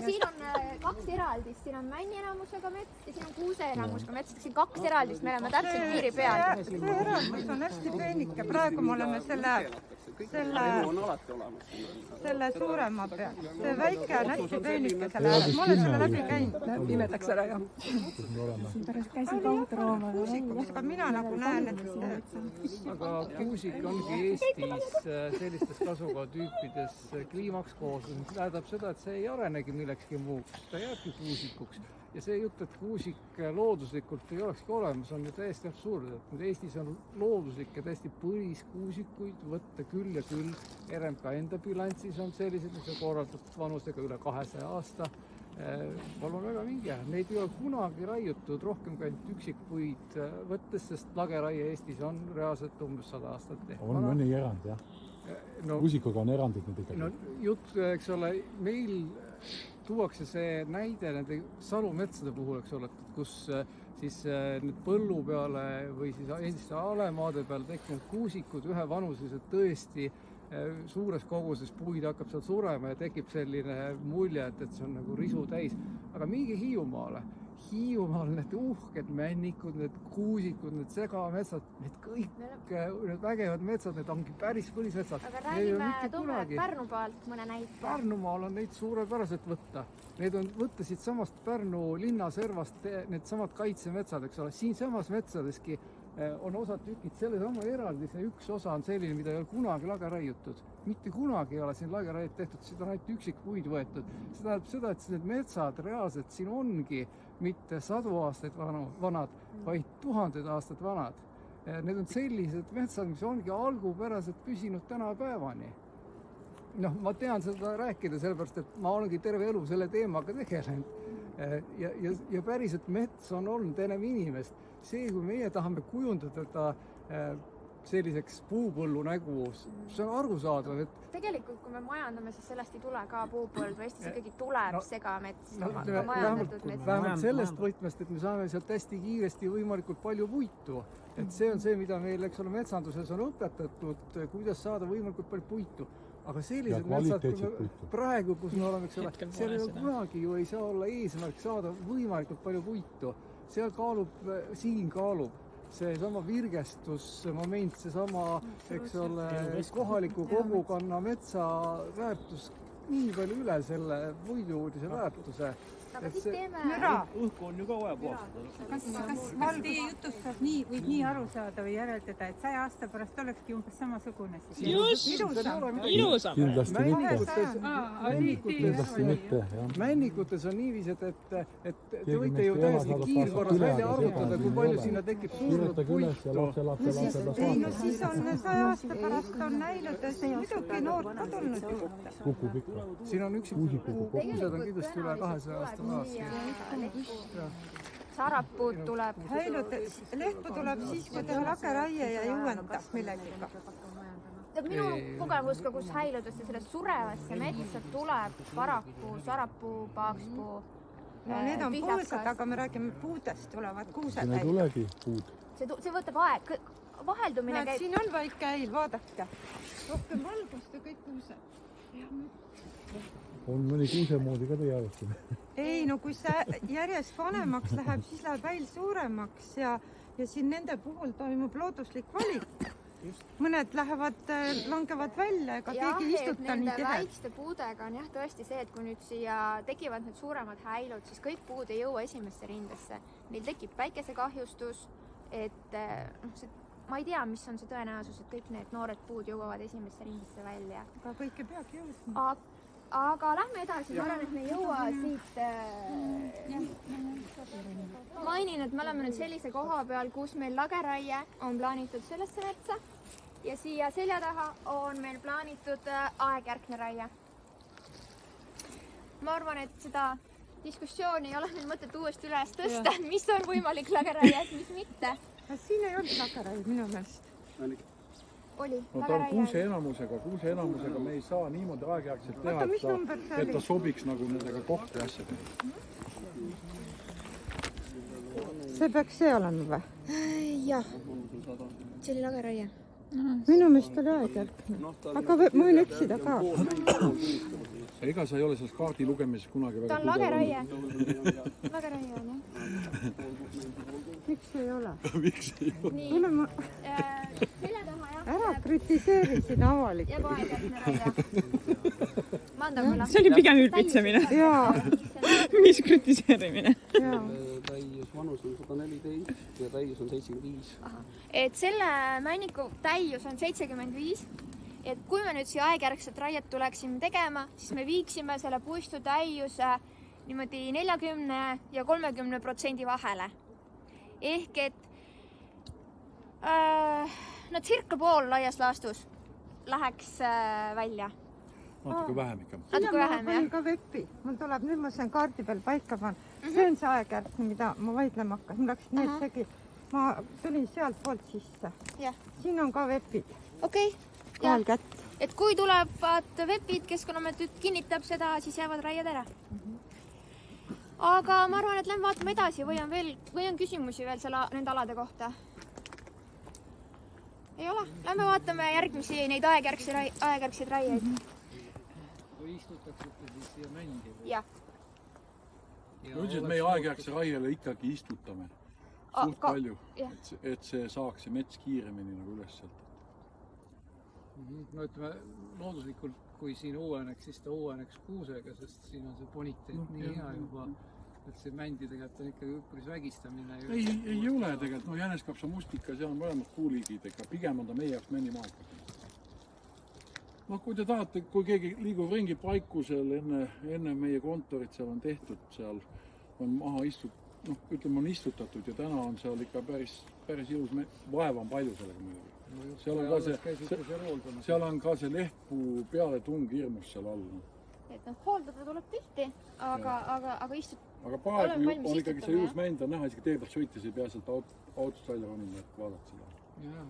Siin on 2 eraldist, siin on männienamusega mets ja siin on kuuseelamusega mets. Siin 2 eraldist, me oleme täpselt piiri peal. see eraldis on hästi peenike, praegu me oleme selle suurema peal. See väike on hästi peenike selle ääres, ma olen selle läbi käinud. Läheb pimedaks ära jah. Aga mina nagu näen, et aga kuusik ongi Eestis sellistes kasvukohatüüpides kliimaks koosluses, mis tähendab seda, et see ei arenegi millekski muuks, ta jääbki kuusikuks. Ja see jutt, et kuusik looduslikult ei olekski olemas, on ju täiesti absurd. Et Eestis on looduslikke täiesti põliskuusikuid võtta küll ja küll. RMK enda bilanssis on sellised, mis on korraldatud vanusega üle 200 aasta. Palun väga minge. Neid ei ole kunagi raiutud rohkem kui ainult üksikpuid võttes, sest lageraie Eestis on reaalselt umbes 100 aastat tehtud. On mõni erand, jah. Kuusikuga on erandid nüüd ikkagi. No jutt, eks ole, meil tuuakse see näide nende salumetsade puhul, eks ole, kus siis nüüd põllu peale või siis endiste alemaade peale tekkinud kuusikud ühevanuslised tõesti suures koguses puid hakkab seal surema ja tekib selline mulje, et see on nagu risu täis. Aga mingi Hiiumaale. Hiiumaal need uhked männikud, need kuusikud, need segametsad, need kõik need vägevad metsad, need ongi päris põlismetsad. Aga räägime Pärnumaalt mõne näite. Pärnumaal on neid suurepäraselt võtta. Need on võtta siit samast Pärnu linnaservast need samad kaitsemetsad, eks ole. Siin samas metsadeski on osad tükid selle sama eraldise, üks osa on selline, mida ei ole kunagi lageraiutud. Mitte kunagi ei ole siin lageraiet tehtud, seda on ainult üksikpuid võetud. See tähendab seda, et need metsad reaalselt siin ongi mitte 100 aastaid vanad, vaid 1000 aastat vanad. Need on sellised metsad, mis ongi algupäraselt püsinud tänapäevani. Ma tean seda rääkida, sellepärast, et ma olengi terve elu selle teemaga tegelenud. Ja päriselt mets on olnud ennem inimest. See, kui meie tahame kujundada teda selliseks puupõllu nägu, see on arusaadav, et tegelikult, kui me majandame, siis sellest ei tule ka puupõld, või Eestis ikkagi tuleb segamets, vähemalt sellest võtmest, et me saame sealt hästi kiiresti võimalikult palju puitu. Et see on see, mida meil, eks ole, metsanduses on õpetatud, kuidas saada võimalikult palju puitu. Aga sellised metsad, praegu, kus me oleme, eks ole, seal kunagi ju ei saa olla eesmärk saada võimalikult palju puitu. Seal siin kaalub see sama virgestusmoment, see sama, eks ole, kohaliku kogukanna metsa väärtus nii palju üle selle puiduuudise väärtuse. Aga siis teeme... Õhku on ju ka vaja puhastada. Kas teie jutust võib nii aru saada või järeldada, et 100 aasta pärast olekski umbes samasugune? Ilusam. Kindlasti mitte. Männikutes on niiviisi, et te võite ju täiesti kiirkorras välja arvutada, kui palju sinna tekib surnud puitu. No siis on 100 aasta pärast on näinud, et muidugi noort ka tulnud juurde. Kukub ikka. Siin on kuused on kindlasti üle 200 aasta. Sarapuud tuleb. Lehtpuu tuleb siis, kui teha lageraie ja juuendab millegiga. Minu kogemus ka, kus häiludesse sellest surevasse metsa tuleb paraku sarapuu, paakspuu. No need on puusad, aga me räägime puudest tulevad kuused välja. Siin ei tulegi puud. See võtab aeg. Vaheldumine käib. Siin on väike häil, vaadake. Rohkem valgust ja kõik kuused. On mõni kuuse moodi ka teie arvestada? Ei, no kui see järjest vanemaks läheb, siis läheb häil suuremaks ja siin nende puhul toimub looduslik valik. Mõned langevad välja, ega keegi ei istuta nii nende väikste puudega on tõesti see, et kui nüüd siia tekivad need suuremad häilud, siis kõik puud ei jõua esimesse rindesse. Neil tekib päikesekahjustus, et ma ei tea, mis on see tõenäosus, et kõik need noored puud jõuavad esimesse rindesse välja. Aga kõik ei peagi jõudma. Aga lähme edasi, ma arvan, et me ei jõua siit. Mainin, et me oleme nüüd sellise koha peal, kus meil lageraie on plaanitud sellesse metsa ja siia selja taha on meil plaanitud aegjärgne raie. Ma arvan, et seda diskussiooni ei ole meil mõtet uuesti üles tõsta, mis on võimalik lageraies, mis mitte. Siin ei olnud lageraie minu meelest. No ta on kuuse enamusega me ei saa niimoodi aegjärgselt teha, et ta sobiks nagu nendega kokku asjadega. See peaks see olema või? Jah, see oli lageraie. minu meelest oli aegjärkne, aga ma võin eksida ka. Ega sa ei ole selles kaardi lugemises kunagi ta väga on lageraie. Lageraie on jah. Miks ei ole? Miks ei ole? Nii, selja taha jah. Ära kritiseeri siin avalikult. Jääb aegjärkne raie. Mandaküla. See oli pigem ülbitsemine. Jaa. Mis kritiseerimine. täius vanus on 114 ja täius on 75. Et selle männiku täius on 75. Et kui me nüüd siia aegjärgset raiet tuleksime tegema, siis me viiksime selle puistu täiuse niimoodi 40 ja 30% vahele. Ehk et no circa pool laias laastus läheks välja. Natuke vähem ikka. Natuke vähem, jah. Ka vepi. Mul tuleb, nüüd ma sain kaardi peal paika panna. See on see aegjärgne, mida ma vaidlema hakkas. Mul läksid need segi. Ma tulin sealt poolt sisse. Siin on ka vepid. Okei. Kaal kätt. Et kui tulevad vepid, Keskkonnaamet kinnitab seda, siis jäävad raied ära. Aga ma arvan, et lähme vaatame edasi või on küsimusi veel nende alade kohta? Ei ole? Lähme vaatame järgmisi neid aegjärgseid raieid. Kui istutaksite siis siia mändi? Jah. Üldiselt meie aegjärgse raiele ikkagi istutame suht palju, et see saaks see mets kiiremini nagu üles sealt. No ütleme, looduslikult, kui siin uueneks, siis ta uueneks kuusega, sest siin on see boniteet nii hea juba, et see mändi tegelikult on ikkagi üpris vägistamine. Ei ole tegelikult, no jäneskaps on mustika, seal on mõlemad puuliigid, ega pigem on ta meie jaoks männimaak. No kui te tahate, kui keegi liigub ringi paikusel enne meie kontorit, seal on tehtud, seal on maha on istutatud ja täna on seal ikka päris ilus, vaeva on palju sellega muidugi. Seal on ka see lehtpuu pealetung hirmus seal all. Et hooldada tuleb tihti, aga Aga praegu on ikkagi see ilus mänd on näha, isegi tee pealt sõites ei pea sealt autost välja ronima, et vaadata seda. Jah,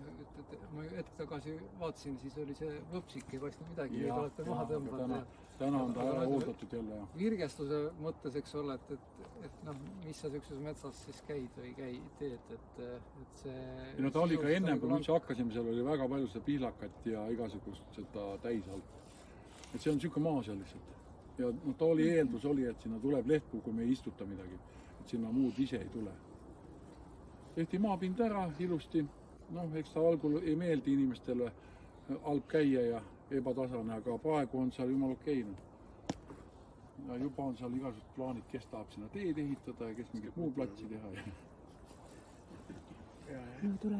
ma hetk tagasi vaatasin, siis oli see võpsik, ei paistnud midagi, ei olete maha tõmbanud. Täna on ta ära hooldatud jälle. Virgestuse mõttes, eks ole, et mis sa sükses metsas siis käid või teed, et see... No ta oli ka ennem, kui me üldse hakkasime, seal oli väga palju seda pihlakat ja igasugust seda täis all. Et see on niisugune maa seal lihtsalt. Ja ta oli eeldus oli, et sinna tuleb lehtpuu, kui me ei istuta midagi. Et sinna muud ise ei tule. Tehti maapind ära ilusti. Eks ta algul ei meeldi inimestele halb käia ja ebatasane, aga praegu on seal jumal okeina. Ja juba on seal igasugused plaanid, kes tahab sinna teed ehitada ja kes mingit muud platsi teha. No tule.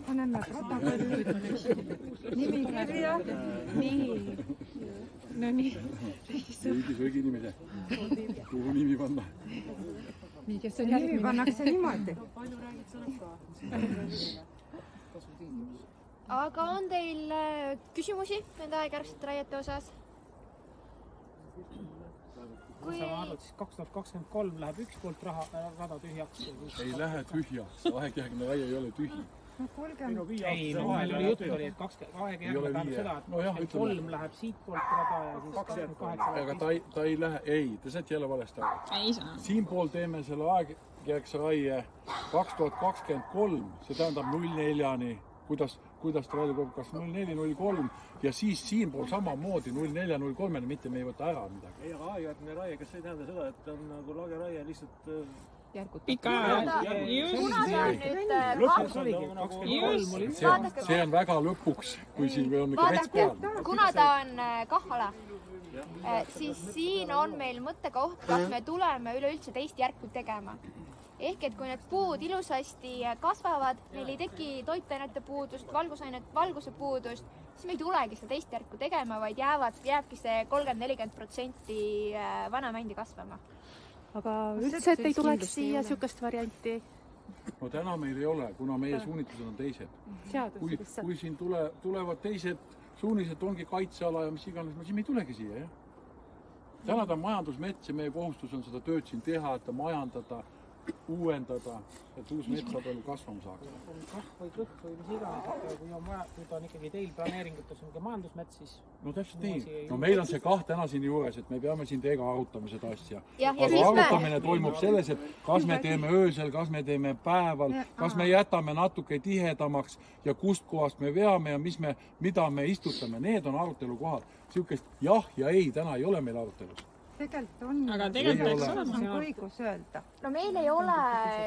Paneme protokolli. Nimikirja. Nii. No nii. Õigi nimise. Kuhu nimi panna? Nii, kes on nimi pannakse niimoodi. Aga on teil küsimusi nende aegjärgsete raiete osas? Kui sa arvad, siis 2023 läheb üks poolt rada tühjaks? Ei lähe tühjaks, aegjärgne raie ei ole tühi. Ei, vahel oli juttu, et aegjärgne tähendab seda, et 3 läheb siit poolt rada ja siis 28 aga ta ei lähe, te saate jälle valesti aru. Siin pool teeme selle aegjärgse raie 2023, see tähendab 04-ni, kuidas ta välja tuleb, kas 04-03 ja siis siin pool samamoodi 04-03-ni, mitte me ei võta ära midagi. Ei, aga aegjärgne raie, kas see ei tähenda seda, et on nagu lageraie lihtsalt pika see on väga lõpuks, kui siin on ikka mets peal. Kuna ta on KAH-ala, siis siin on meil mõttekoht, kas me tuleme üleüldse teist järku tegema. Ehk et kui need puud ilusasti kasvavad, neil ei teki toitainete puudust, valguse puudust, siis me ei tulegi seda teist järku tegema, vaid jääbki see 30-40% vana mändi kasvama. Aga üldse, et ei tuleks siia sükast varianti? No täna meil ei ole, kuna meie suunitused on teised. Kui siin tulevad teised suunised, ongi kaitseala ja mis iganes, siis me ei tulegi siia, jah. Täna ta on majandusmets ja meie kohustus on seda tööd siin teha, et ta majandada uuendada, et uus metsapõlv kasvama saaks. Kah või kõh või mis iganes, et kui on vaja, nüüd on ikkagi teil planeeringutes on ka majandusmets, siis no täpselt nii. No meil on see kah täna siin juures, et me peame siin teiega arutama seda asja. Aga arutamine toimub selles, et kas me teeme öösel, kas me teeme päeval, kas me jätame natuke tihedamaks ja kust kohast me veame ja mida me istutame. Need on arutelukohad. Siukest jah ja ei täna ei ole meil arutelus. Tegelikult on, aga tegelikult on õigus öelda. No meil ei ole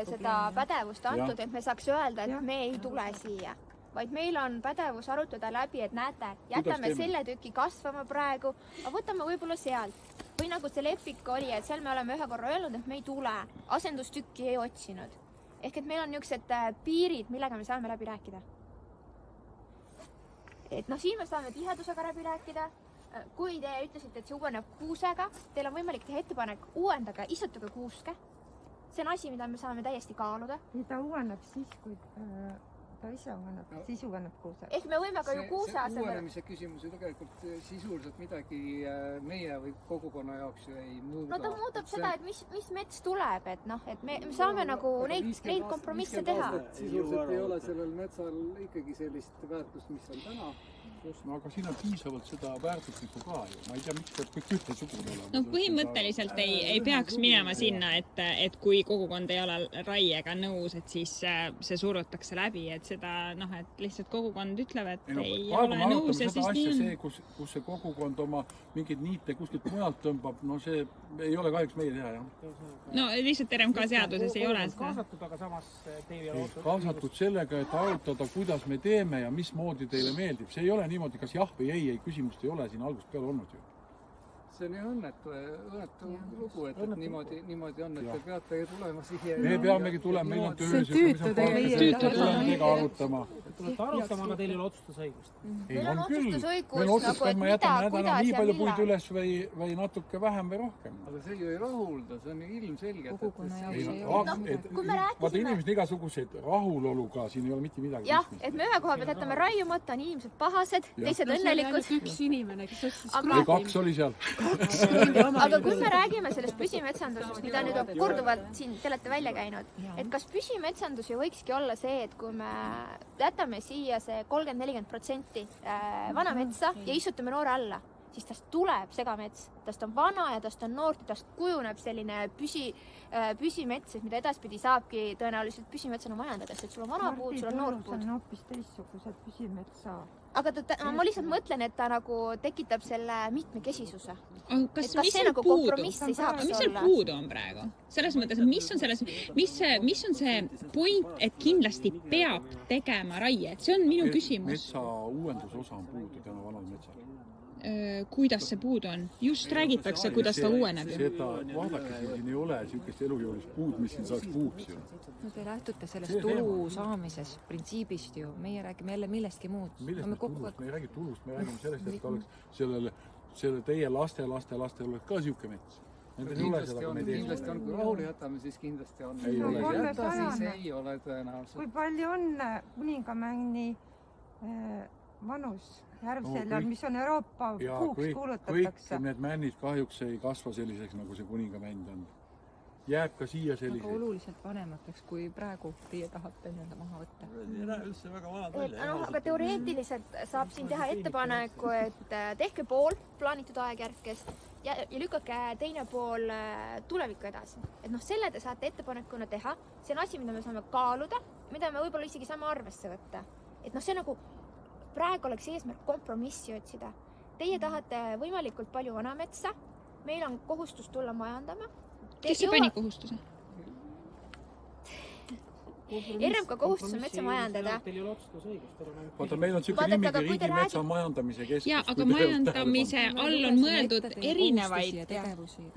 seda pädevust antud, et me saaks öelda, et me ei tule siia. Vaid meil on pädevus arutada läbi, et näete, jätame selle tüki kasvama praegu, aga võtame võib-olla sealt. Või nagu see lepik oli, et seal me oleme ühe korra öelnud, et me ei tule. Asendustükki ei otsinud. Ehk et meil on niisugused piirid, millega me saame läbi rääkida. Et noh, siin me saame tihedusega läbi rääkida. Kui te ütlesite, et see uueneb kuusega, teil on võimalik teha ettepanek uuendage, istutage kuuske. See on asi, mida me saame täiesti kaaluda. Ta uueneb siis, kui ta ise uueneb, siis uueneb kuuse. Ehk me võime ka ju kuuse asemel... See uuenemise küsimus ju tegelikult sisuliselt midagi meie või kogukonna jaoks ju ei muuda. No ta muudab seda, et mis mets tuleb, et noh, et me saame nagu neid kompromisse teha. Sisuliselt ei ole sellel metsal ikkagi sellist väärtust, mis on täna. No aga siin on piisavalt seda väärtuslikku ka ju. Ma ei tea, miks peab kõik ühtesugune olema. No põhimõtteliselt ei peaks minema sinna, et kui kogukond ei ole raiega nõus, et siis see surutakse läbi, et seda, noh, et lihtsalt kogukond ütleb, et ei ole nõus ja siis nii on. Kus see kogukond oma mingeid niite kuskilt mujalt tõmbab, no see ei ole kahjuks meie teha, jah. No lihtsalt RMK seaduses ei ole seda. Kaasatud, aga samas teil ei ole otsus. Kaasatud sellega, et arutada, kuidas me teeme ja mismoodi teile meeldib. See ei ole niimoodi, kas jah või ei, küsimust ei ole siin algusest peale olnud ju. See on nii õnnetu lugu, et niimoodi on, et te peate tulema siia. Me peamegi tulema, meil on töös, tuleme teiega arutama. Tulete arutama, aga teil ei ole otsustusõigust. Meil on otsustusõigus, meil otsustab, ma jätan nädala nii palju puid üles või natuke vähem või rohkem. Aga see ju ei rahulda, see on ju ilmselgelt. Vaata, inimesed igasuguseid rahuloluga, siin ei ole mitte midagi. Jah, et me ühe koha pealt jätame raiumata, on inimesed pahased, teised õnnelikud. Üks inimene, kes ostis või kaks oli seal. Aga kui me räägime sellest püsimetsandusest, mida nüüd on korduvalt siin te olete välja käinud, et kas püsimetsandus ju võikski olla see, et kui me jätame siia see 30-40% vana metsa ja istutame noore alla, siis tast tuleb segamets, tast on vana ja tast on noort ja tast kujuneb selline püsimets, mida edaspidi saabki tõenäoliselt püsimetsana majandades, et sul on vana puud, sul on noort puud. See on hoopis teistsugused püsimetsa. Aga ma lihtsalt mõtlen, et ta nagu tekitab selle mitmekesisuse. Kas see nagu kompromiss ei saaks olla? Mis seal puudu on praegu? Selles mõttes, et mis on see point, et kindlasti peab tegema raie? Et see on minu küsimus. Metsa uuendusosa on puudu täna vanal metsal. Kuidas see puudu on? Just räägitakse, kuidas ta uueneb. Vaadake, siin ei ole niisugust elujoolist puud, mis siin saaks puuks ju. No te lähtute sellest tulu saamises printsiibist ju. Meie räägime jälle millestki muud. Millest tulust? Me ei räägi tulust, me räägime sellest, et oleks selle teie laste oleks ka niisugune mets. Kindlasti on, kui rahule jätame, siis kindlasti on. Siis ei ole tõenäoliselt. Kui palju on Kuningamänni vanus järvseljal, mis on Euroopa puuks kuulutatakse? Kõik need männid kahjuks ei kasva selliseks, nagu see kuningamänd on. Jääb ka siia selliseks. Aga oluliselt vanemateks, kui praegu teie tahate nii-öelda maha võtta. Ei näe üldse väga vanad välja. Aga teoreetiliselt saab siin teha ettepaneku, et tehke pool plaanitud aegjärkest ja lükake teine pool tulevikku edasi. Et noh, selle te saate ettepanekuna teha. See on asi, mida me saame kaaluda, mida me võib-olla isegi saame arvesse võtta. Et noh, see nagu praegu oleks eesmärk kompromissi otsida. Teie tahate võimalikult palju vanametsa, meil on kohustus tulla majandama. Kes see pani kohustuse? RMK kohustus on metsa majandada. Teil ei ole otsustusõigust. Vaata, meil on niisugune nimigi riigi metsa majandamise keskus. Ja, aga majandamise all on mõeldud erinevaid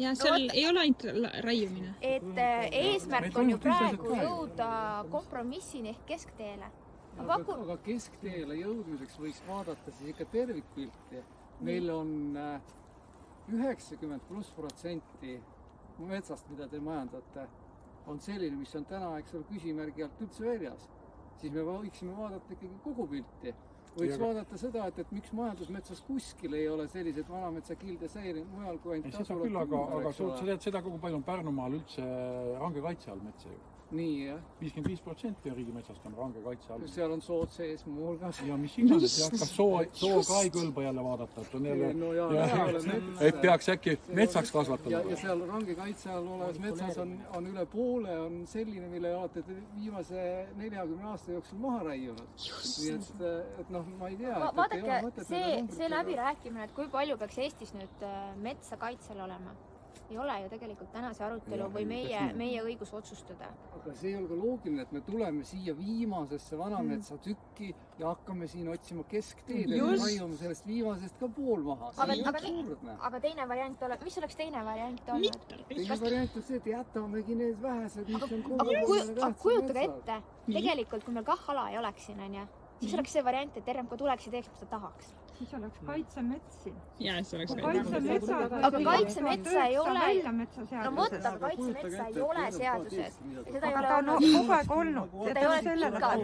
ja seal ei ole ainult raiumine. Et eesmärk on ju praegu jõuda kompromissini ehk keskteele. Aga keskteele jõudmiseks võiks vaadata siis ikka tervikpilti. Meil on 90+% metsast, mida te majandate, on selline, mis on täna, küsimärgi alt üldse väljas. siis me võiksime vaadata ikkagi kogu pilti. Võiks vaadata seda, et miks majandusmetsas kuskil ei ole selliseid vanametsakilde säilinud mujal kui ainult tasulad. Seda küll, aga sa tead seda, kogu palju on Pärnumaal üldse range kaitse all metsa ju. Nii, jah. 55% riigimetsast on range kaitse all. Seal on sood sees muu hulgas. Ja mis iganes, kas soo ka ei kõlba jälle vaadata, et on jälle, et peaks äkki metsaks kasvatada. Ja seal range kaitse all olevas metsas on üle poole on selline, mille olete viimase 40 aasta jooksul maha raiunud. Nii et noh, ma ei tea. Vaadake, see läbirääkimine, et kui palju peaks Eestis nüüd metsa kaitsel olema? Ei ole ju tegelikult tänase arutelu või meie õigus otsustada. Aga see ei ole ka loogiline, et me tuleme siia viimasesse vanametsa tükki ja hakkame siin otsima keskteed ja raiume sellest viimasest ka pool maha. Aga teine variant ole, mis oleks teine variant olnud? Teine variant on see, et jätamegi need vähesed, mis on aga kujutage ette, tegelikult kui meil KAH-ala ei oleks siin, siis oleks see variant, et RMK tuleks ja teeks, mis ta tahaks. Siis oleks kaitsemetsi. Ja, siis oleks aga kaitsemetsa ei ole. No mõtta, kaitsemetsa ei ole seaduses. Aga ta on kogu aeg olnud. Seda ei ole pikalt.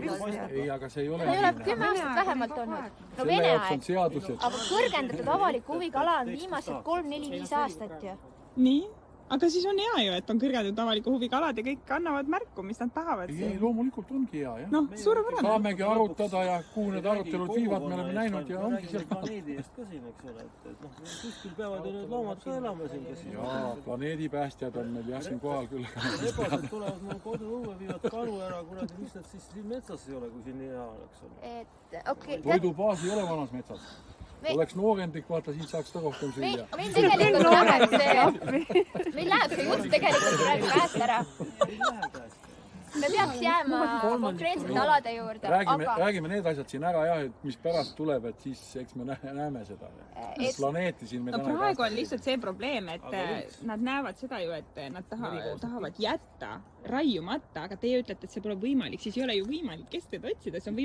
Ei, aga see ei ole. Seda ei ole 10 aastat vähemalt olnud. No Vene aeg. Aga kõrgendatud avaliku huviga ala on viimased 3, 4, 5 aastat ju. Nii? Aga siis on hea ju, et on kõrgendatud avaliku huviga alad ja kõik annavad märku, mis nad tahavad. Ei, loomulikult ongi hea, jah. Noh, suurepärane. Saamegi arutada ja kuhu need arutelud viivad, me oleme näinud ja ongi seal. Planeedi eest ka siin, eks ole, et kuskil peavad ju need loomad ka elama siin, kes siin. Jaa, planeedipäästjad on meil jah siin kohal küll. Rebased tulevad mu kodu õue, viivad karu ära, kuradi, mis nad siis siin metsas ei ole, kui siin nii hea oleks. Toidubaas ei ole vanas metsas. Oleks noorendik, vaata, siit saaks ta rohkem süüa. Meil läheb see jutt tegelikult praegu käest ära. Me peaks jääma konkreetsete alade juurde. Räägime need asjad siin ära jah, et mis pärast tuleb, et siis eks me näeme seda. Planeeti siin me täna praegu on lihtsalt see probleem, et nad näevad seda ju, et nad tahavad jätta raiumata, aga teie ütlete, et see pole võimalik, siis ei ole ju võimalik kesteid otsida, see on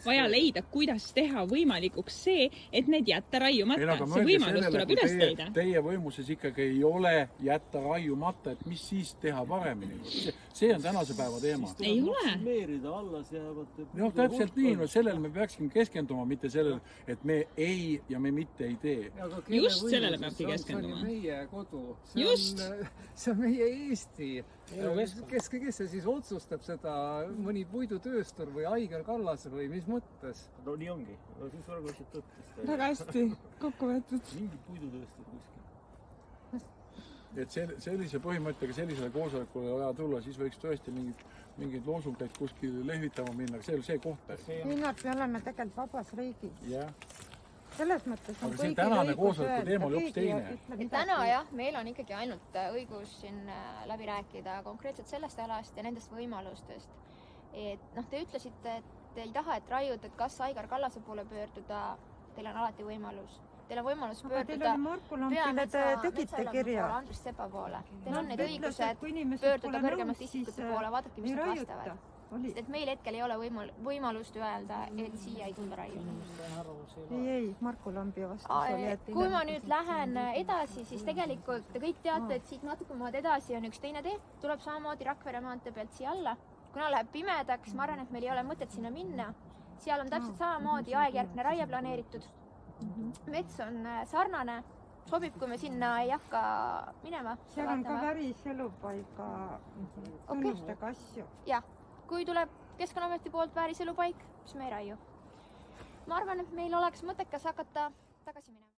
vaja leida, kuidas teha võimalikuks see, et need jätta raiumata. See võimalus tuleb üles leida. Teie võimuses ikkagi ei ole jätta raiumata, et mis siis teha paremini. See on tänase päeva teema. Ei ole. Meerida allas jäävad. No täpselt nii, sellele me peaksime keskenduma, mitte sellele, et me ei ja me mitte ei tee. Just sellele peabki keskenduma. See on meie kodu. See on meie Eesti. Kes see siis otsustab seda, mõni puidutööstur või Aigar Kallas või mis mõttes? No nii ongi. No siis väga asjad tõttest. Väga hästi kokku võetud. Mingi puidutööstur kuskil. Et sellise põhimõttega sellisele koosolekule vaja tulla, siis võiks tõesti mingid loosungeid kuskil lehvitama minna, see koht. Linnad, me oleme tegelikult vabas riigis. Jah. Selles mõttes on kõigil tänane koosoleku teema oli hoopis teine. Täna jah, meil on ikkagi ainult õigus siin läbi rääkida konkreetselt sellest alast ja nendest võimalustest. Et te ütlesite, et ei taha, et raiud, et kas Aigar Kallase poole pöörduda, teil on alati võimalus. Teil on võimalus pöörduda peametsa Andrus Sepa poole. Teil on need õigused pöörduda kõrgemast isikute poole, vaadake, mis nad vastavad. Et meil hetkel ei ole võimalust öelda, et siia ei tunda raiuda. Ei, Marku Lambi vastus oli, et... Kui ma nüüd lähen edasi, siis tegelikult te kõik teate, et siit natuke maad edasi on üks teine tee. Tuleb samamoodi Rakvere maantee pealt siia alla. Kuna läheb pimedaks, ma arvan, et meil ei ole mõtet sinna minna. Seal on täpselt samamoodi aegjärgne raie planeeritud. Mets on sarnane. Sobib, kui me sinna ei hakka minema. Seal on ka vääriselupaiga tunnustega asju. Jah. Kui tuleb Keskkonnaameti poolt vääriselupaik, siis me ei raiu. Ma arvan, et meil oleks mõttekas hakata tagasi minema.